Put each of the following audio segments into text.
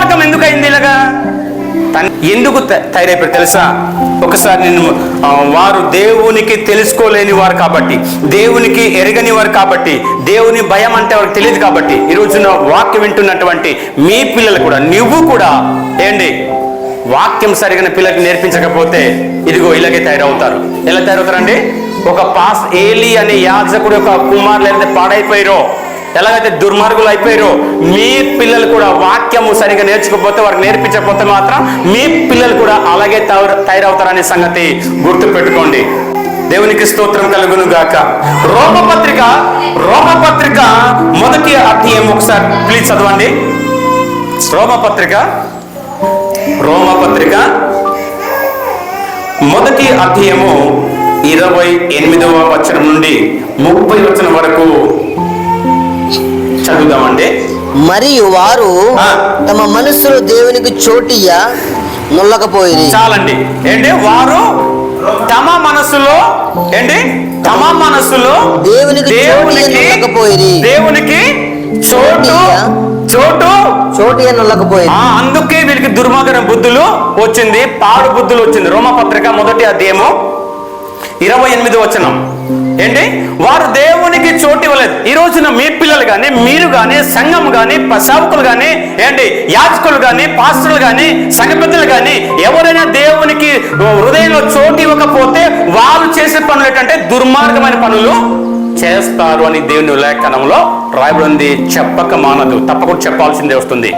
దుర్మార్గం ఎందుకు అయింది ఇలాగా? ఎందుకు తయారైపోయారు తెలుసా? ఒకసారి నేను వారు దేవునికి తెలుసుకోలేని వారు కాబట్టి, దేవునికి ఎరగని వారు కాబట్టి, దేవుని భయం అంటే వారికి తెలియదు కాబట్టి, ఈ రోజున వాక్యం వింటున్నటువంటి మీ పిల్లలు కూడా, నువ్వు కూడా ఏంటి వాక్యం సరిగిన పిల్లలకి నేర్పించకపోతే ఇదిగో ఇలాగే తయారవుతారు. ఎలా తయారవుతారండి? ఒక ఏలి అనే యాజకుడు యొక్క కుమారులు ఏదైతే పాడైపోయారో, ఎలాగైతే దుర్మార్గులు అయిపోయారో, మీ పిల్లలు కూడా వాక్యము సరిగా నేర్చుకోకపోతే, వారికి నేర్పించకపోతే మాత్రం మీ పిల్లలు కూడా అలాగే తయారవుతారనే సంగతి గుర్తు పెట్టుకోండి. దేవునికి స్తోత్రం కలుగును గాక. రోమపత్రిక మొదటి అధ్యాయం ఒకసారి ప్లీజ్ చదవండి. రోమపత్రిక మొదటి అధ్యాయము 28వ వచనం నుండి 30వ వచనం వరకు చదువుదామండి. మరియు వారు తమ మనస్సులో దేవునికి చోటియ్య నొల్లకపోయి. చాలండి. ఏంటి? వారు తమ మనస్సులో దేవునికి చోటియ్య నొల్లకపోయి. అందుకే వీళ్ళకి దుర్మార్గ బుద్ధులు వచ్చింది, పాడు బుద్ధులు వచ్చింది. రోమపత్రిక మొదటి అధ్యాయము 28వ వచనం. ఏంటి? వారు దేవునికి చోటు ఇవ్వలేదు. ఈ రోజున మీ పిల్లలు కానీ, మీరు కానీ, సంఘం కానీ, సేవకులు కానీ, ఏంటి యాజకులు కానీ, పాస్టర్లు కానీ, సంఘ పెద్దలు కానీ ఎవరైనా దేవునికి హృదయంలో చోటు ఇవ్వకపోతే వాళ్ళు చేసే పనులు ఏంటంటే దుర్మార్గమైన పనులు చేస్తారు అని దేవుని లేఖనంలో రాయబడింది. చెప్పక మానదు, తప్పకుండా చెప్పాల్సిందే వస్తుంది.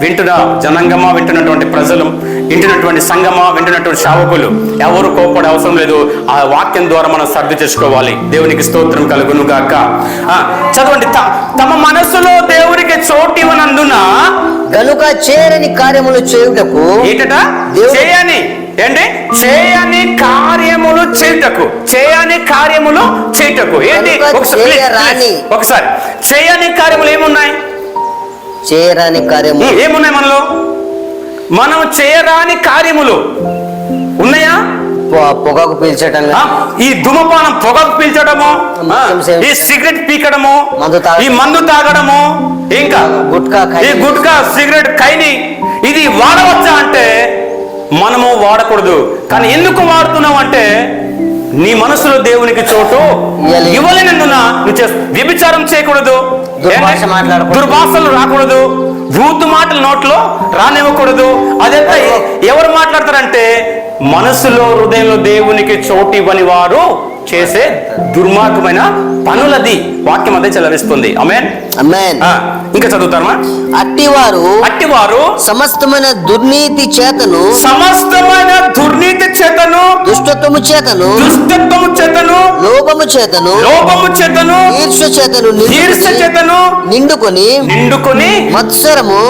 వింటున్న జనాంగమా, వింటున్నటువంటి ప్రజలు, వింటున్నటువంటి సంఘమా, వింటున్నటువంటి సేవకులు ఎవరు కోపడే అవసరం లేదు. ఆ వాక్యం ద్వారా మనం సర్ది చేసుకోవాలి. దేవునికి స్తోత్రం కలుగును గాక. చదవండి. తమ మనస్సులో దేవునికి చోటు ఇవ్వనందున గనుక చేయని కార్యములు చేయుటకు. ఏంటట? చేయని కార్యములు చేయుటకు. ఏంటి? ఒకసారి చేయని కార్యములు ఏమున్నాయి? చేయరాని కార్యములు ఏమున్నాయి మనలో? మనం చేయరాని కార్యములు ఉన్నాయా? పొగకు పీల్చడం, ఈ ధూమపానం పొగకు పీల్చడము, ఈ సిగరెట్ పీకడము, ఈ మందు తాగడము, ఇంకా గుట్కా సిగరెట్ ఖైని, ఇది వాడవచ్చా అంటే మనము వాడకూడదు. కానీ ఎందుకు వాడుతున్నావు అంటే నీ మనసులో దేవునికి చోటు ఇవ్వలేనందున నువ్వు వ్యభిచారం చేయకూడదు, దుర్భాషలు రాకూడదు, భూతు మాటలు నోట్లో రానివ్వకూడదు. అదంతా ఎవరు మాట్లాడతారంటే మనసులో హృదయంలో దేవునికి చోటు ఇవ్వని వారు చేసే దుర్మార్గమైన పనులది వాక్యం అదే చెలవిస్తుంది. ఆమేన్. ఇంకా చదువుతారమా? అట్టివారు సమస్తమైన దుర్నీతి చేతను దుష్టత్వము చేతను లోభము చేతను ఈర్ష్య చేతను నిండుకొని మత్సరము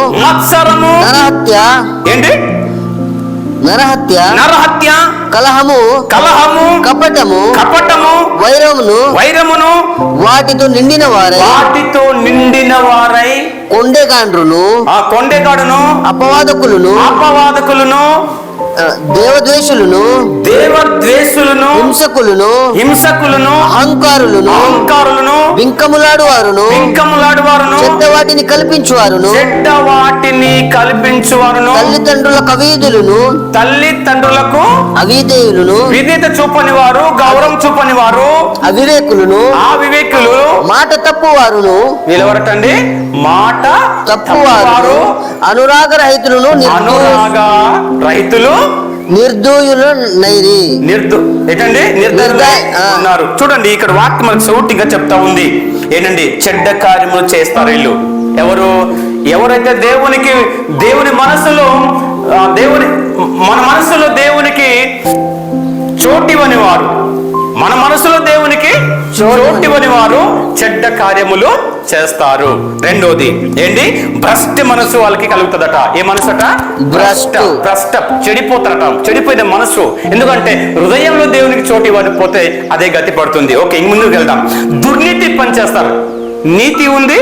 నరహత్య కలహము కపటము వైరమును వాటితో నిండిన వారై కొండెగాండ్రును అపవాదకులను దేవద్వేషులను హింసకులను అహంకారులను వింకములాడు వారును చెడ్డ వాటిని కల్పించువారును తల్లిదండ్రులకు అవిధేయులను విధేయత చూపని వారు, గౌరవం చూపని వారు, అవివేకులు మాట తప్పువారును. వీళ్ళెవరటండి? మాట తప్పువారు, అనురాగ రహితులు నిర్దోయులు ఉన్నారు. చూడండి, ఇక్కడ వాక్యం మనకు సౌటిగా చెప్తా ఉంది. ఏంటండి? చెడ్డ కార్యములు చేస్తారు వీళ్ళు. ఎవరైతే దేవుని మనసులో మన మనసులో దేవునికి చోటివని వారు, మన మనసులో దేవునికి చోటివని వారు చెడ్డ కార్యములు చేస్తారు. రెండోది ఏంటి? భ్రష్ట మనసు వాళ్ళకి కలుగుతుందట. ఏ మనసు అట? భ్రష్ట. చెడిపోతారట. చెడిపోయిన మనసు. ఎందుకంటే హృదయంలో దేవునికి చోటు ఇవ్వకపోతే అదే గతి పడుతుంది. ఓకే, ఇంక ముందుకు వెళ్దాం. దుర్నీతి పని చేస్తారు. నీతి ఉంది,